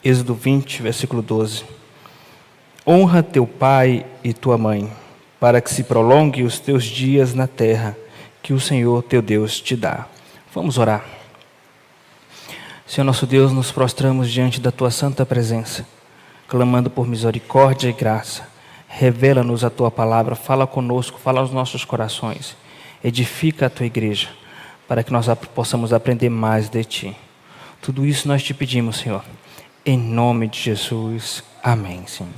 Êxodo 20, versículo 12. Honra teu pai e tua mãe, para que se prolongue os teus dias na terra que o Senhor teu Deus te dá. Vamos orar. Senhor nosso Deus, nos prostramos diante da tua santa presença, clamando por misericórdia e graça. Revela-nos a tua palavra, fala conosco, fala aos nossos corações. Edifica a tua igreja, para que nós possamos aprender mais de ti. Tudo isso nós te pedimos, Senhor, em nome de Jesus. Amém, Senhor.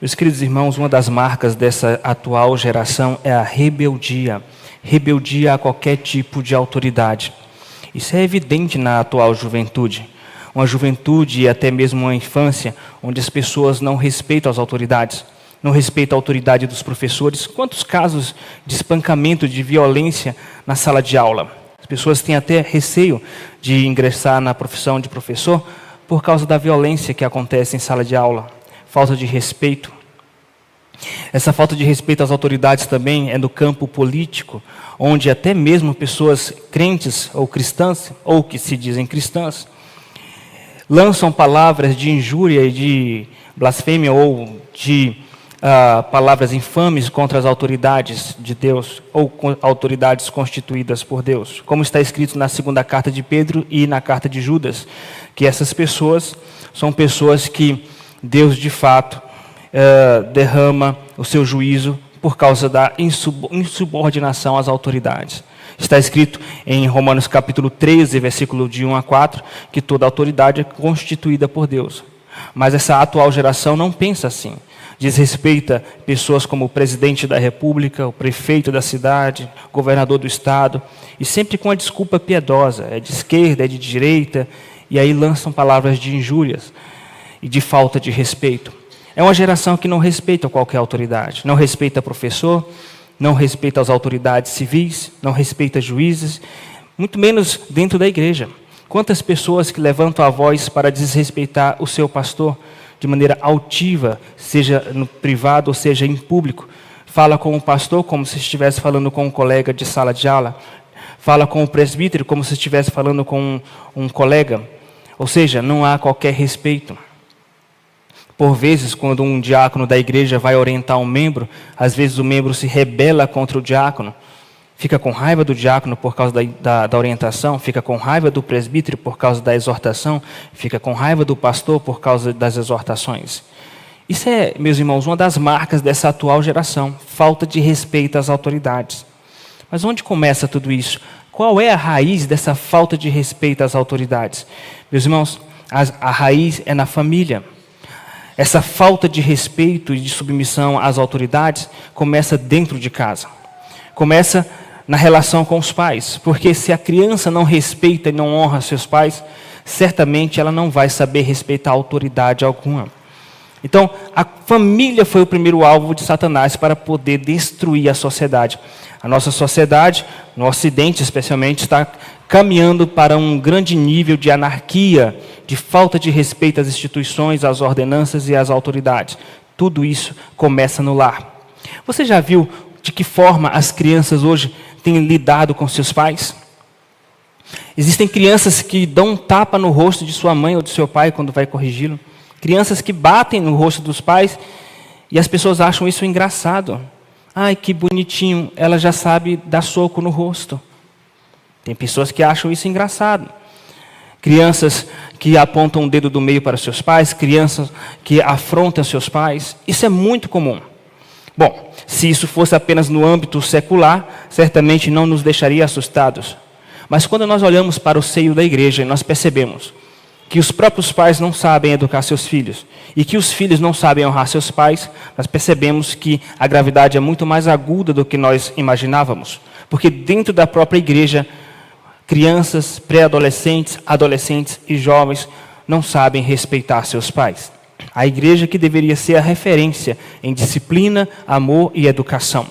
Meus queridos irmãos, uma das marcas dessa atual geração é a rebeldia. Rebeldia a qualquer tipo de autoridade. Isso é evidente na atual juventude. Uma juventude e até mesmo uma infância onde as pessoas não respeitam as autoridades. Não respeitam a autoridade dos professores. Quantos casos de espancamento, de violência na sala de aula? As pessoas têm até receio de ingressar na profissão de professor por causa da violência que acontece em sala de aula. Falta de respeito. Essa falta de respeito às autoridades também é no campo político, onde até mesmo pessoas crentes ou cristãs, ou que se dizem cristãs, lançam palavras de injúria e de blasfêmia ou de palavras infames contra as autoridades de Deus ou autoridades constituídas por Deus. Como está escrito na segunda carta de Pedro e na carta de Judas, que essas pessoas são pessoas que Deus de fato derrama o seu juízo por causa da insubordinação às autoridades. Está escrito em Romanos capítulo 13, versículo de 1 a 4, que toda autoridade é constituída por Deus. Mas essa atual geração não pensa assim. Desrespeita pessoas como o presidente da república, o prefeito da cidade, o governador do estado, e sempre com a desculpa piedosa, é de esquerda, é de direita, e aí lançam palavras de injúrias e de falta de respeito. É uma geração que não respeita qualquer autoridade, não respeita professor, não respeita as autoridades civis, não respeita juízes, muito menos dentro da igreja. Quantas pessoas que levantam a voz para desrespeitar o seu pastor de maneira altiva, seja no privado ou seja em público, fala com o pastor como se estivesse falando com um colega de sala de aula, fala com o presbítero como se estivesse falando com um colega, ou seja, não há qualquer respeito. Por vezes, quando um diácono da igreja vai orientar um membro, às vezes o membro se rebela contra o diácono, fica com raiva do diácono por causa da orientação, fica com raiva do presbítero por causa da exortação, fica com raiva do pastor por causa das exortações. Isso é, meus irmãos, uma das marcas dessa atual geração, falta de respeito às autoridades. Mas onde começa tudo isso? Qual é a raiz dessa falta de respeito às autoridades? Meus irmãos, a raiz é na família. Essa falta de respeito e de submissão às autoridades começa dentro de casa. Começa na relação com os pais, porque se a criança não respeita e não honra seus pais, certamente ela não vai saber respeitar autoridade alguma. Então, a família foi o primeiro alvo de Satanás para poder destruir a sociedade. A nossa sociedade, no Ocidente especialmente, está caminhando para um grande nível de anarquia, de falta de respeito às instituições, às ordenanças e às autoridades. Tudo isso começa no lar. Você já viu de que forma as crianças hoje têm lidado com seus pais? Existem crianças que dão um tapa no rosto de sua mãe ou de seu pai quando vai corrigi-lo. Crianças que batem no rosto dos pais e as pessoas acham isso engraçado. Ai, que bonitinho, ela já sabe dar soco no rosto. Tem pessoas que acham isso engraçado. Crianças que apontam o dedo do meio para seus pais, crianças que afrontam seus pais. Isso é muito comum. Bom, se isso fosse apenas no âmbito secular, certamente não nos deixaria assustados. Mas quando nós olhamos para o seio da igreja, nós percebemos que os próprios pais não sabem educar seus filhos e que os filhos não sabem honrar seus pais, nós percebemos que a gravidade é muito mais aguda do que nós imaginávamos. Porque dentro da própria igreja, crianças, pré-adolescentes, adolescentes e jovens não sabem respeitar seus pais. A igreja que deveria ser a referência em disciplina, amor e educação.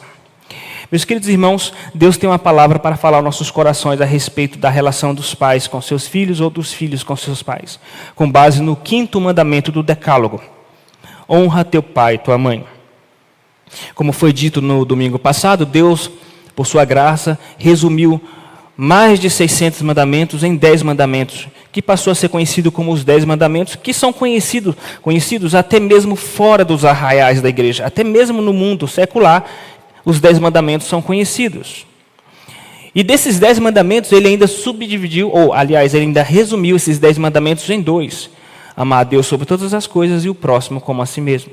Meus queridos irmãos, Deus tem uma palavra para falar aos nossos corações a respeito da relação dos pais com seus filhos ou dos filhos com seus pais, com base no 5º mandamento do Decálogo. Honra teu pai e tua mãe. Como foi dito no domingo passado, Deus, por sua graça, resumiu mais de 600 mandamentos em 10 mandamentos, que passou a ser conhecido como os 10 mandamentos, que são conhecidos até mesmo fora dos arraiais da igreja, até mesmo no mundo secular, os 10 mandamentos são conhecidos. E desses 10 mandamentos, ele ainda subdividiu, ou aliás, ele ainda resumiu esses 10 mandamentos em 2. Amar a Deus sobre todas as coisas e o próximo como a si mesmo.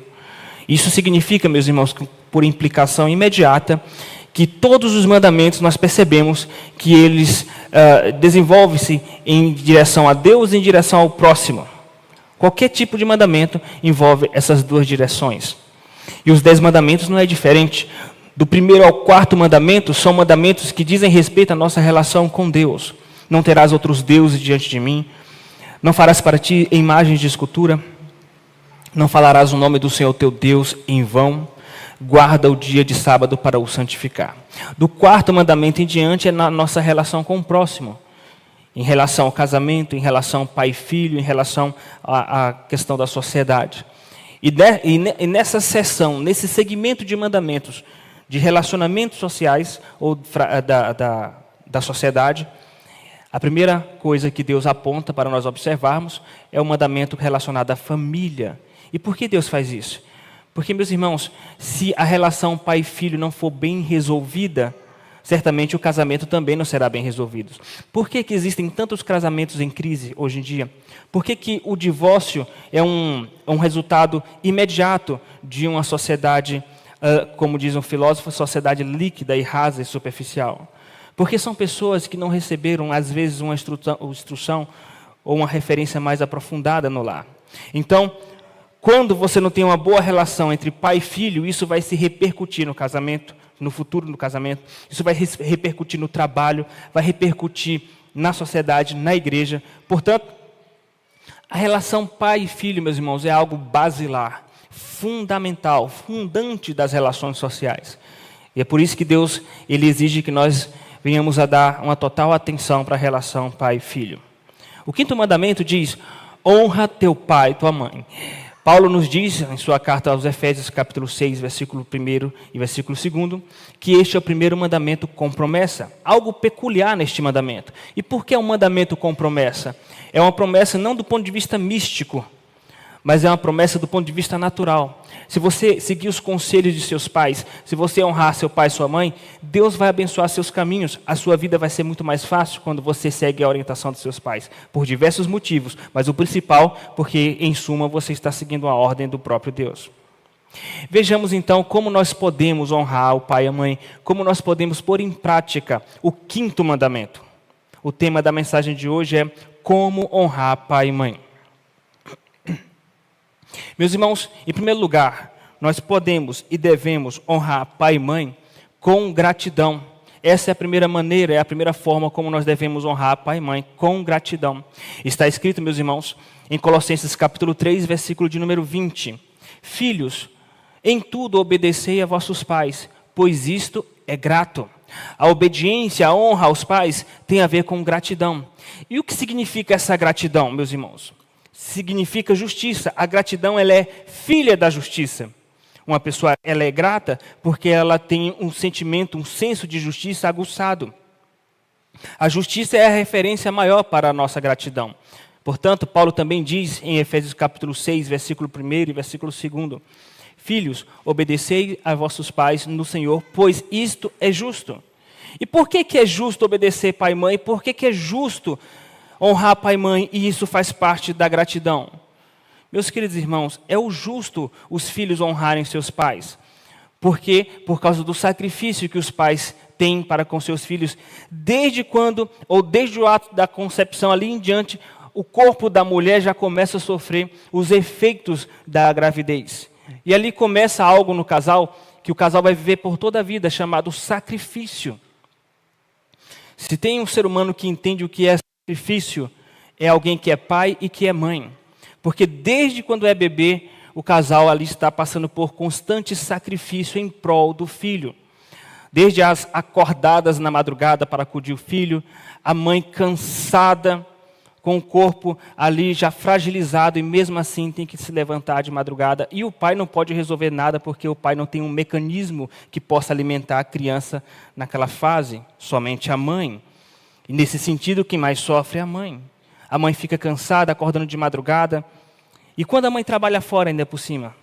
Isso significa, meus irmãos, por implicação imediata, que todos os mandamentos nós percebemos que eles desenvolvem-se em direção a Deus e em direção ao próximo. Qualquer tipo de mandamento envolve essas duas direções. E os 10 mandamentos não é diferente. Do 1º ao 4º mandamento, são mandamentos que dizem respeito à nossa relação com Deus. Não terás outros deuses diante de mim. Não farás para ti imagens de escultura. Não falarás o nome do Senhor teu Deus em vão. Guarda o dia de sábado para o santificar. Do 4º mandamento em diante é na nossa relação com o próximo. Em relação ao casamento, em relação ao pai e filho, em relação à questão da sociedade. E nessa seção, nesse segmento de mandamentos, de relacionamentos sociais ou da sociedade, a primeira coisa que Deus aponta para nós observarmos é o mandamento relacionado à família. E por que Deus faz isso? Porque, meus irmãos, se a relação pai e filho não for bem resolvida, certamente o casamento também não será bem resolvido. Por que existem tantos casamentos em crise hoje em dia? Por que o divórcio é um resultado imediato de uma sociedade, como diz um filósofo, sociedade líquida e rasa e superficial? Porque são pessoas que não receberam, às vezes, uma instrução ou uma referência mais aprofundada no lar. Então, quando você não tem uma boa relação entre pai e filho, isso vai se repercutir no casamento, no futuro do casamento. Isso vai repercutir no trabalho, vai repercutir na sociedade, na igreja. Portanto, a relação pai e filho, meus irmãos, é algo basilar, fundamental, fundante das relações sociais. E é por isso que Deus ele exige que nós venhamos a dar uma total atenção para a relação pai e filho. O 5º mandamento diz: honra teu pai e tua mãe. Paulo nos diz, em sua carta aos Efésios, capítulo 6, versículo 1 e versículo 2, que este é o primeiro mandamento com promessa. Algo peculiar neste mandamento. E por que é um mandamento com promessa? É uma promessa não do ponto de vista místico, mas é uma promessa do ponto de vista natural. Se você seguir os conselhos de seus pais, se você honrar seu pai e sua mãe, Deus vai abençoar seus caminhos. A sua vida vai ser muito mais fácil quando você segue a orientação dos seus pais, por diversos motivos, mas o principal, porque em suma você está seguindo a ordem do próprio Deus. Vejamos então como nós podemos honrar o pai e a mãe, como nós podemos pôr em prática o 5º mandamento. O tema da mensagem de hoje é como honrar pai e mãe. Meus irmãos, em primeiro lugar, nós podemos e devemos honrar pai e mãe com gratidão. Essa é a primeira maneira, é a primeira forma como nós devemos honrar pai e mãe, com gratidão. Está escrito, meus irmãos, em Colossenses capítulo 3, versículo de número 20. Filhos, em tudo obedecei a vossos pais, pois isto é grato. A obediência, a honra aos pais tem a ver com gratidão. E o que significa essa gratidão, meus irmãos? Significa justiça. A gratidão ela é filha da justiça. Uma pessoa ela é grata porque ela tem um sentimento, um senso de justiça aguçado. A justiça é a referência maior para a nossa gratidão. Portanto, Paulo também diz em Efésios capítulo 6, versículo 1 e versículo 2: Filhos, obedecei a vossos pais no Senhor, pois isto é justo. E por que é justo obedecer pai e mãe? Por que é justo honrar pai e mãe, e isso faz parte da gratidão? Meus queridos irmãos, é o justo os filhos honrarem seus pais. Porque por causa do sacrifício que os pais têm para com seus filhos, desde quando, ou desde o ato da concepção ali em diante, o corpo da mulher já começa a sofrer os efeitos da gravidez. E ali começa algo no casal, que o casal vai viver por toda a vida, chamado sacrifício. Se tem um ser humano que entende o que é sacrifício, é alguém que é pai e que é mãe. Porque desde quando é bebê, o casal ali está passando por constante sacrifício em prol do filho. Desde as acordadas na madrugada para acudir o filho, a mãe cansada, com o corpo ali já fragilizado e mesmo assim tem que se levantar de madrugada. E o pai não pode resolver nada porque o pai não tem um mecanismo que possa alimentar a criança naquela fase, somente a mãe. E nesse sentido, quem mais sofre é a mãe. A mãe fica cansada, acordando de madrugada. E quando a mãe trabalha fora ainda por cima?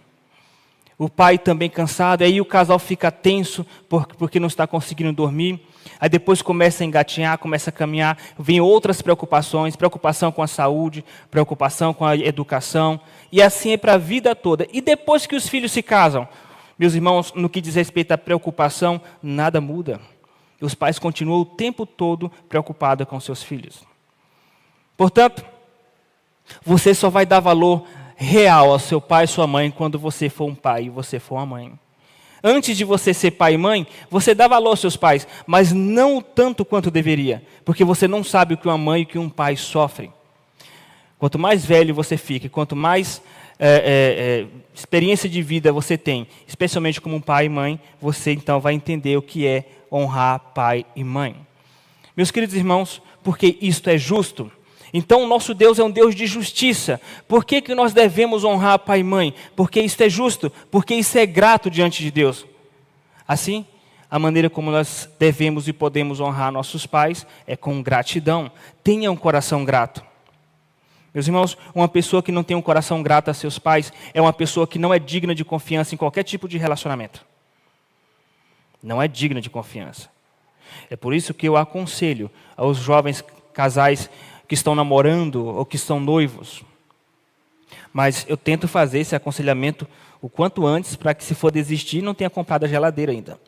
O pai também cansado, aí o casal fica tenso porque não está conseguindo dormir. Aí depois começa a engatinhar, começa a caminhar, vem outras preocupações, preocupação com a saúde, preocupação com a educação. E assim é para a vida toda. E depois que os filhos se casam, meus irmãos, no que diz respeito à preocupação, nada muda. Os pais continuam o tempo todo preocupados com seus filhos. Portanto, você só vai dar valor real ao seu pai e sua mãe quando você for um pai e você for uma mãe. Antes de você ser pai e mãe, você dá valor aos seus pais, mas não tanto quanto deveria, porque você não sabe o que uma mãe e o que um pai sofrem. Quanto mais velho você fica, quanto mais experiência de vida você tem, especialmente como um pai e mãe, você então vai entender o que é honrar pai e mãe. Meus queridos irmãos, porque isto é justo. Então, o nosso Deus é um Deus de justiça. Por que nós devemos honrar pai e mãe? Porque isso é justo, porque isso é grato diante de Deus. Assim, a maneira como nós devemos e podemos honrar nossos pais é com gratidão. Tenha um coração grato. Meus irmãos, uma pessoa que não tem um coração grato a seus pais é uma pessoa que não é digna de confiança em qualquer tipo de relacionamento. Não é digna de confiança. É por isso que eu aconselho aos jovens casais que estão namorando ou que estão noivos. Mas eu tento fazer esse aconselhamento o quanto antes, para que se for desistir, não tenha comprado a geladeira ainda.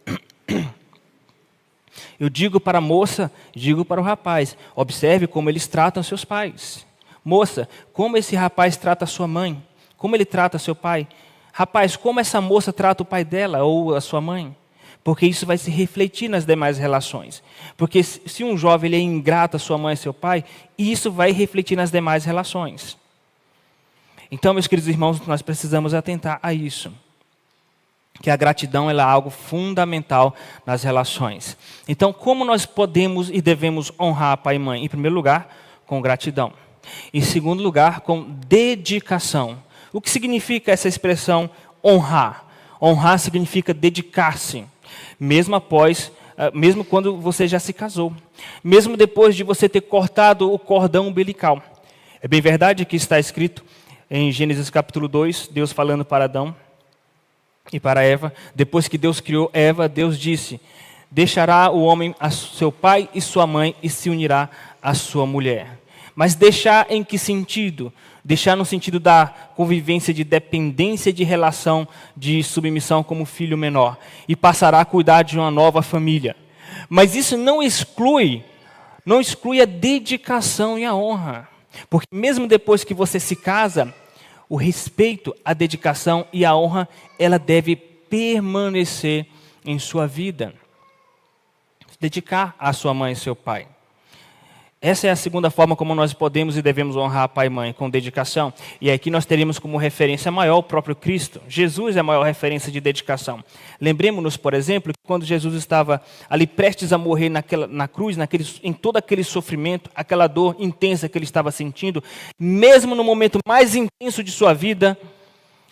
Eu digo para a moça, digo para o rapaz, observe como eles tratam seus pais. Moça, como esse rapaz trata a sua mãe? Como ele trata seu pai? Rapaz, como essa moça trata o pai dela ou a sua mãe? Porque isso vai se refletir nas demais relações. Porque se um jovem ele é ingrato a sua mãe e seu pai, isso vai refletir nas demais relações. Então, meus queridos irmãos, nós precisamos atentar a isso. Que a gratidão ela é algo fundamental nas relações. Então, como nós podemos e devemos honrar pai e mãe? Em primeiro lugar, com gratidão. Em segundo lugar, com dedicação. O que significa essa expressão honrar? Honrar significa dedicar-se. Mesmo quando você já se casou. Mesmo depois de você ter cortado o cordão umbilical. É bem verdade que está escrito em Gênesis capítulo 2, Deus falando para Adão e para Eva. Depois que Deus criou Eva, Deus disse: deixará o homem a seu pai e sua mãe e se unirá à sua mulher. Mas deixar em que sentido? Deixar no sentido da convivência de dependência de relação de submissão como filho menor. E passará a cuidar de uma nova família. Mas isso não exclui a dedicação e a honra. Porque mesmo depois que você se casa, o respeito, a dedicação e a honra, ela deve permanecer em sua vida. Dedicar à sua mãe e seu pai. Essa é a segunda forma como nós podemos e devemos honrar pai e mãe, com dedicação. E aqui nós teríamos como referência maior o próprio Cristo. Jesus é a maior referência de dedicação. Lembremos-nos, por exemplo, que quando Jesus estava ali prestes a morrer na cruz, em todo aquele sofrimento, aquela dor intensa que ele estava sentindo, mesmo no momento mais intenso de sua vida,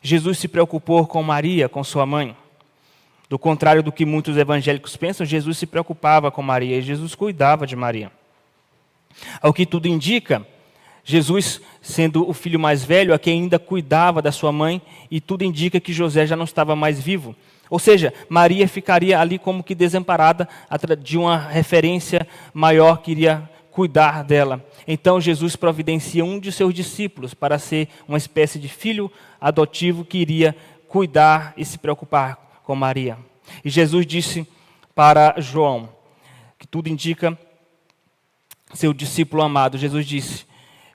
Jesus se preocupou com Maria, com sua mãe. Do contrário do que muitos evangélicos pensam, Jesus se preocupava com Maria e Jesus cuidava de Maria. Ao que tudo indica, Jesus, sendo o filho mais velho, a quem ainda cuidava da sua mãe, e tudo indica que José já não estava mais vivo. Ou seja, Maria ficaria ali como que desamparada de uma referência maior que iria cuidar dela. Então Jesus providencia um de seus discípulos para ser uma espécie de filho adotivo que iria cuidar e se preocupar com Maria. E Jesus disse para João, que tudo indica, seu discípulo amado, Jesus disse: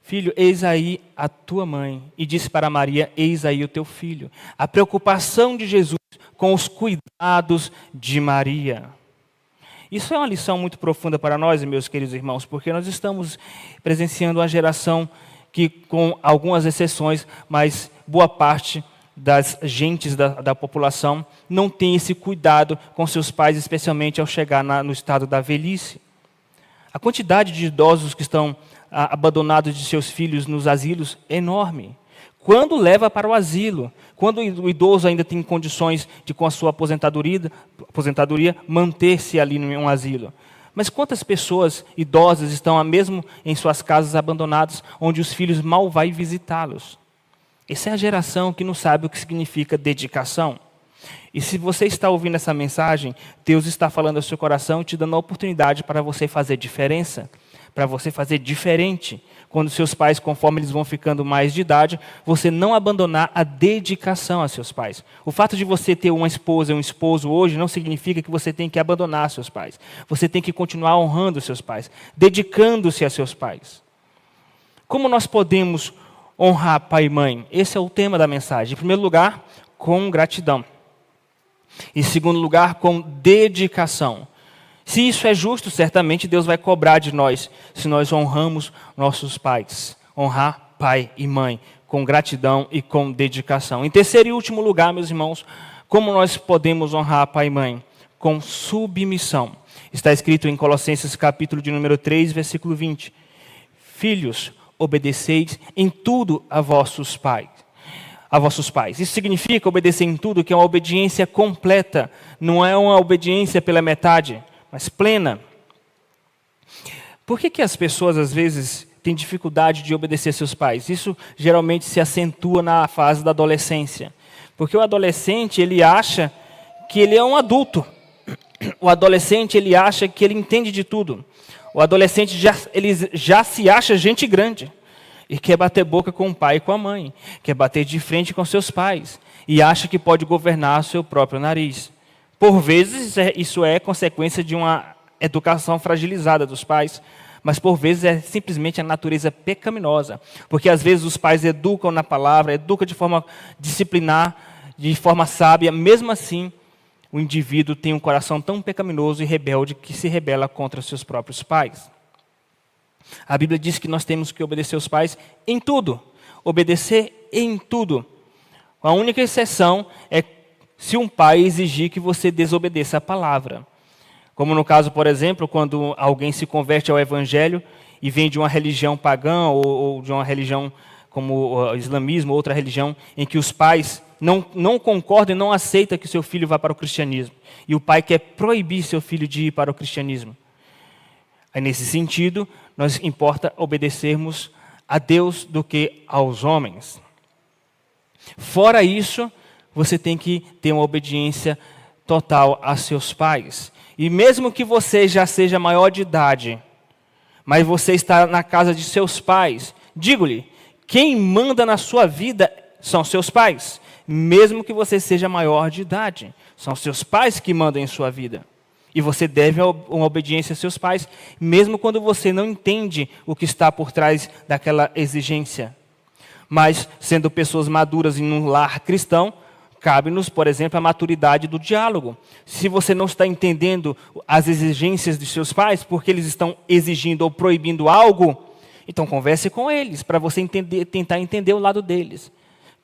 filho, eis aí a tua mãe. E disse para Maria: eis aí o teu filho. A preocupação de Jesus com os cuidados de Maria. Isso é uma lição muito profunda para nós, meus queridos irmãos, porque nós estamos presenciando uma geração que, com algumas exceções, mas boa parte das gentes da população não tem esse cuidado com seus pais, especialmente ao chegar no estado da velhice. A quantidade de idosos que estão abandonados de seus filhos nos asilos é enorme. Quando leva para o asilo, quando o idoso ainda tem condições de, com a sua aposentadoria manter-se ali em um asilo. Mas quantas pessoas idosas estão mesmo em suas casas abandonadas, onde os filhos mal vão visitá-los? Essa é a geração que não sabe o que significa dedicação. E se você está ouvindo essa mensagem, Deus está falando ao seu coração, te dando a oportunidade para você fazer diferença, para você fazer diferente. Quando seus pais, conforme eles vão ficando mais de idade, você não abandonar a dedicação a seus pais. O fato de você ter uma esposa e um esposo hoje não significa que você tem que abandonar seus pais. Você tem que continuar honrando seus pais, dedicando-se a seus pais. Como nós podemos honrar pai e mãe? Esse é o tema da mensagem. Em primeiro lugar, com gratidão. Em segundo lugar, com dedicação. Se isso é justo, certamente Deus vai cobrar de nós, se nós honramos nossos pais. Honrar pai e mãe, com gratidão e com dedicação. Em terceiro e último lugar, meus irmãos, como nós podemos honrar pai e mãe? Com submissão. Está escrito em Colossenses capítulo de número 3, versículo 20. Filhos, obedeceis em tudo a vossos pais. Isso significa obedecer em tudo, que é uma obediência completa, não é uma obediência pela metade, mas plena. Por que as pessoas às vezes têm dificuldade de obedecer seus pais? Isso geralmente se acentua na fase da adolescência, porque o adolescente ele acha que ele é um adulto, o adolescente ele acha que ele entende de tudo, o adolescente ele já se acha gente grande. E quer bater boca com o pai e com a mãe. Quer bater de frente com seus pais. E acha que pode governar o seu próprio nariz. Por vezes, isso é consequência de uma educação fragilizada dos pais. Mas, por vezes, é simplesmente a natureza pecaminosa. Porque, às vezes, os pais educam na palavra, educam de forma disciplinar, de forma sábia. Mesmo assim, o indivíduo tem um coração tão pecaminoso e rebelde que se rebela contra os seus próprios pais. A Bíblia diz que nós temos que obedecer aos pais em tudo. Obedecer em tudo. A única exceção é se um pai exigir que você desobedeça a palavra. Como no caso, por exemplo, quando alguém se converte ao Evangelho e vem de uma religião pagã ou de uma religião como o islamismo, outra religião, em que os pais não concordam e não aceitam que seu filho vá para o cristianismo. E o pai quer proibir seu filho de ir para o cristianismo. Aí, nesse sentido, nós importa obedecermos a Deus do que aos homens. Fora isso, você tem que ter uma obediência total a seus pais. E mesmo que você já seja maior de idade, mas você está na casa de seus pais, digo-lhe, quem manda na sua vida são seus pais. Mesmo que você seja maior de idade, são seus pais que mandam em sua vida. E você deve uma obediência a seus pais, mesmo quando você não entende o que está por trás daquela exigência. Mas, sendo pessoas maduras em um lar cristão, cabe-nos, por exemplo, a maturidade do diálogo. Se você não está entendendo as exigências de seus pais, porque eles estão exigindo ou proibindo algo, então converse com eles, para você tentar entender o lado deles.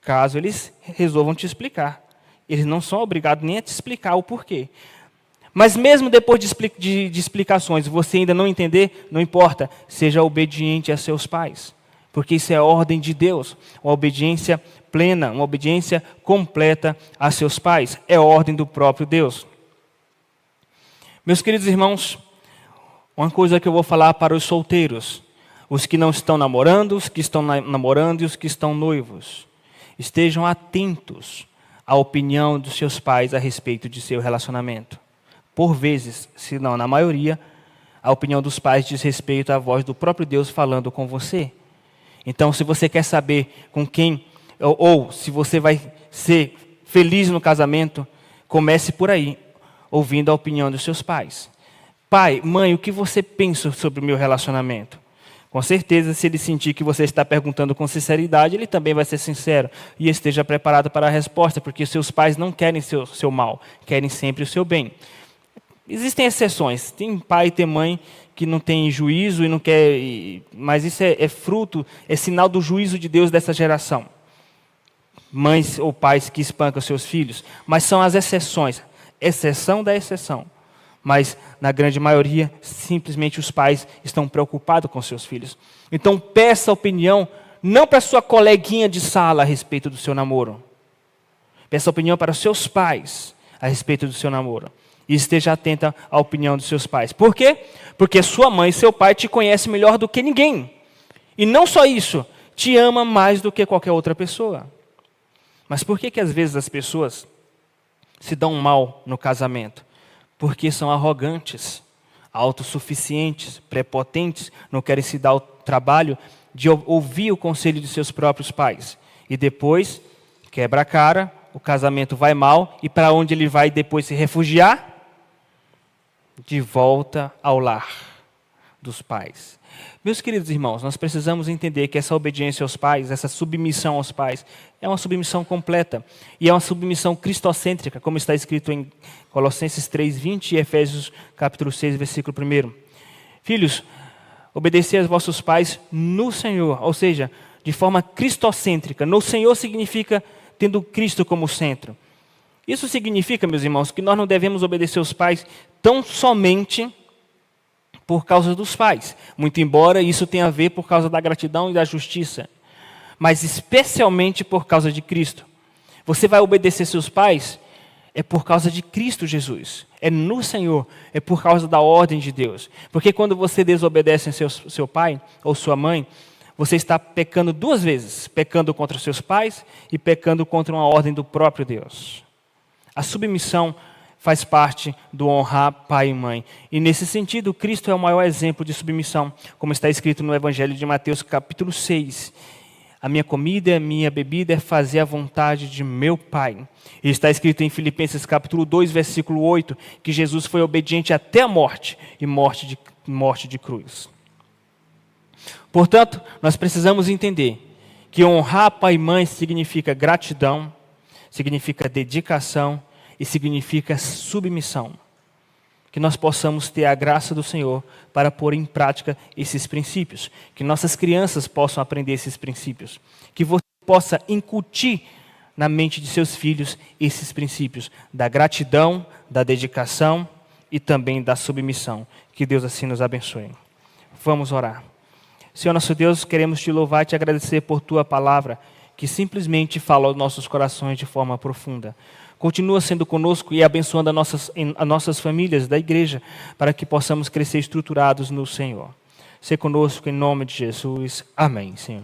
Caso eles resolvam te explicar. Eles não são obrigados nem a te explicar o porquê. Mas mesmo depois de explicações, você ainda não entender, não importa, seja obediente a seus pais. Porque isso é a ordem de Deus, uma obediência plena, uma obediência completa a seus pais. É a ordem do próprio Deus. Meus queridos irmãos, uma coisa que eu vou falar para os solteiros, os que não estão namorando, os que estão namorando e os que estão noivos. Estejam atentos à opinião dos seus pais a respeito de seu relacionamento. Por vezes, se não na maioria, a opinião dos pais diz respeito à voz do próprio Deus falando com você. Então, se você quer saber com quem, ou se você vai ser feliz no casamento, comece por aí, ouvindo a opinião dos seus pais. Pai, mãe, o que você pensa sobre o meu relacionamento? Com certeza, se ele sentir que você está perguntando com sinceridade, ele também vai ser sincero. E esteja preparado para a resposta, porque seus pais não querem seu mal, querem sempre o seu bem. Existem exceções. Tem pai e tem mãe que não tem juízo e não quer, mas isso é fruto, é sinal do juízo de Deus dessa geração. Mães ou pais que espancam seus filhos, mas são as exceções, exceção da exceção. Mas, na grande maioria, simplesmente os pais estão preocupados com seus filhos. Então, peça opinião, não para sua coleguinha de sala a respeito do seu namoro. Peça opinião para os seus pais a respeito do seu namoro. E esteja atenta à opinião dos seus pais. Por quê? Porque sua mãe e seu pai te conhecem melhor do que ninguém. E não só isso, te ama mais do que qualquer outra pessoa. Mas por que às vezes as pessoas se dão mal no casamento? Porque são arrogantes, autossuficientes, prepotentes, não querem se dar o trabalho de ouvir o conselho de seus próprios pais. E depois, quebra a cara, o casamento vai mal, e para onde ele vai depois se refugiar? De volta ao lar dos pais. Meus queridos irmãos, nós precisamos entender que essa obediência aos pais, essa submissão aos pais, é uma submissão completa. E é uma submissão cristocêntrica, como está escrito em Colossenses 3:20 e Efésios capítulo 6, versículo 1. Filhos, obedecei aos vossos pais no Senhor, ou seja, de forma cristocêntrica. No Senhor significa tendo Cristo como centro. Isso significa, meus irmãos, que nós não devemos obedecer aos pais tão somente por causa dos pais, muito embora isso tenha a ver por causa da gratidão e da justiça, mas especialmente por causa de Cristo. Você vai obedecer seus pais é por causa de Cristo Jesus, é no Senhor, é por causa da ordem de Deus. Porque quando você desobedece seu pai ou sua mãe, você está pecando duas vezes, pecando contra seus pais e pecando contra uma ordem do próprio Deus. A submissão faz parte do honrar pai e mãe. E nesse sentido, Cristo é o maior exemplo de submissão, como está escrito no Evangelho de Mateus, capítulo 6. A minha comida e a minha bebida é fazer a vontade de meu Pai. E está escrito em Filipenses, capítulo 2, versículo 8, que Jesus foi obediente até a morte, e morte de cruz. Portanto, nós precisamos entender que honrar pai e mãe significa gratidão, significa dedicação, e significa submissão. Que nós possamos ter a graça do Senhor para pôr em prática esses princípios. Que nossas crianças possam aprender esses princípios. Que você possa incutir na mente de seus filhos esses princípios da gratidão, da dedicação e também da submissão. Que Deus assim nos abençoe. Vamos orar. Senhor nosso Deus, queremos te louvar e te agradecer por tua palavra, que simplesmente fala aos nossos corações de forma profunda. Continua sendo conosco e abençoando as nossas famílias da igreja, para que possamos crescer estruturados no Senhor. Ser conosco em nome de Jesus. Amém, Senhor.